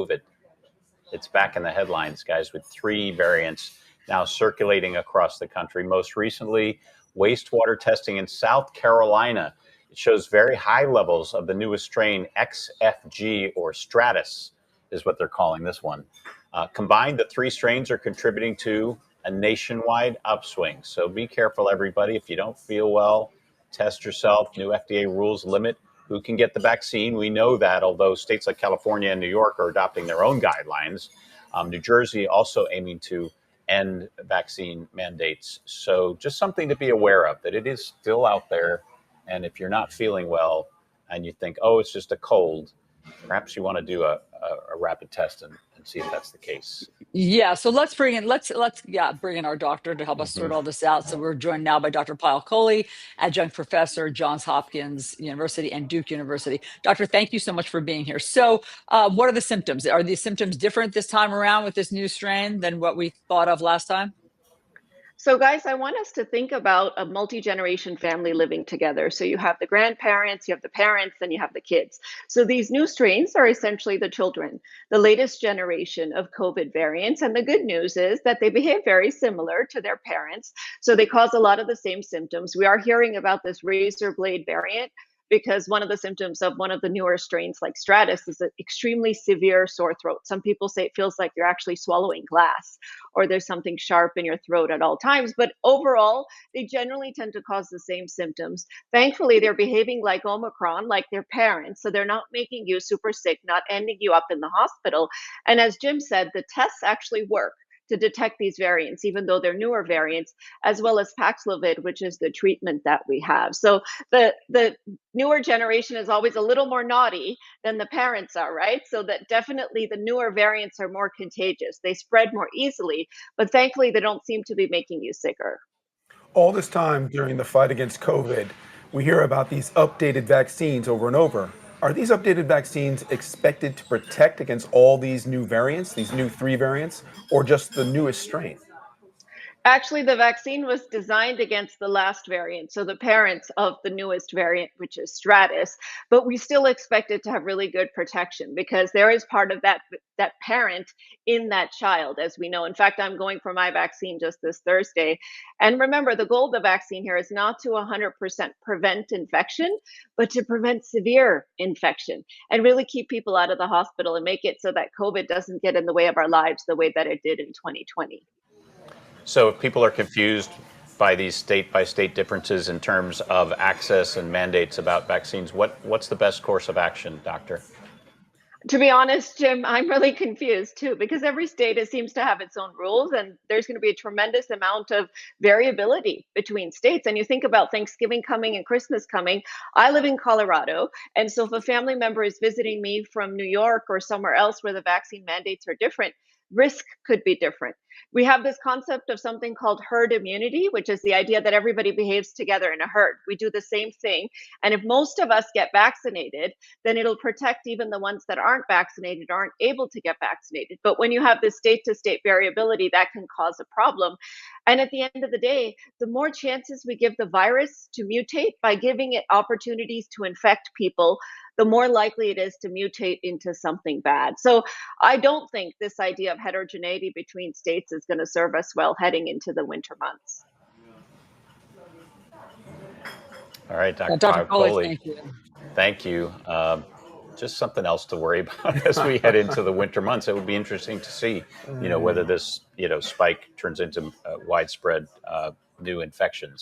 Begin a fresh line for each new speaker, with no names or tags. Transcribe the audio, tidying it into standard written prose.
COVID. It's back in the headlines, guys, with 3 variants now circulating across the country. Most recently, wastewater testing in South Carolina. It shows very high levels of the newest strain, XFG, or Stratus is what they're calling this one. Combined, the 3 strains are contributing to a nationwide upswing. So be careful, everybody. If you don't feel well, test yourself. New FDA rules limit who can get the vaccine. We know that, although states like California and New York are adopting their own guidelines. New Jersey also aiming to end vaccine mandates. So just something to be aware of, that it is still out there. And if you're not feeling well and you think, oh, it's just a cold, perhaps you want to do a rapid test and see if that's the case.
Yeah, so let's bring in our doctor to help us sort all this out. So we're joined now by Dr. Payal Kohli, adjunct professor, Johns Hopkins University and Duke University. Doctor, thank you so much for being here. So what are the symptoms? Are these symptoms different this time around with this new strain than what we thought of last time?
So guys, I want us to think about a multi-generation family living together. So you have the grandparents, you have the parents, and you have the kids. So these new strains are essentially the children, the latest generation of COVID variants. And the good news is that they behave very similar to their parents. So they cause a lot of the same symptoms. We are hearing about this razor blade variant because one of the symptoms of one of the newer strains like Stratus is an extremely severe sore throat. Some people say it feels like you're actually swallowing glass or there's something sharp in your throat at all times. But overall, they generally tend to cause the same symptoms. Thankfully, they're behaving like Omicron, like their parents. So they're not making you super sick, not ending you up in the hospital. And as Jim said, the tests actually work to detect these variants, even though they're newer variants, as well as Paxlovid, which is the treatment that we have. So the newer generation is always a little more naughty than the parents are, right? So that definitely the newer variants are more contagious. They spread more easily, but thankfully they don't seem to be making you sicker.
All this time during the fight against COVID, we hear about these updated vaccines over and over. Are these updated vaccines expected to protect against all these new variants, these new 3 variants, or just the newest strain?
Actually, the vaccine was designed against the last variant, so the parents of the newest variant, which is Stratus, but we still expect it to have really good protection because there is part of that parent in that child, as we know. In fact, I'm going for my vaccine just this Thursday. And remember, the goal of the vaccine here is not to 100% prevent infection, but to prevent severe infection and really keep people out of the hospital and make it so that COVID doesn't get in the way of our lives the way that it did in 2020.
So if people are confused by these state-by-state differences in terms of access and mandates about vaccines, what's the best course of action, doctor?
To be honest, Jim, I'm really confused too, because every state seems to have its own rules, and there's going to be a tremendous amount of variability between states. And you think about Thanksgiving coming and Christmas coming. I live in Colorado, and so if a family member is visiting me from New York or somewhere else where the vaccine mandates are different, risk could be different. We have this concept of something called herd immunity, which is the idea that everybody behaves together in a herd. We do the same thing. And if most of us get vaccinated, then it'll protect even the ones that aren't vaccinated, aren't able to get vaccinated. But when you have this state to state variability, that can cause a problem. And at the end of the day, the more chances we give the virus to mutate by giving it opportunities to infect people, the more likely it is to mutate into something bad. So I don't think this idea of heterogeneity between states is going to serve us well heading into the winter months.
All right, Dr.
Dr.
Kohli,
thank you.
Thank you. Just something else to worry about as we head into the winter months. It would be interesting to see, whether this, spike turns into widespread new infections.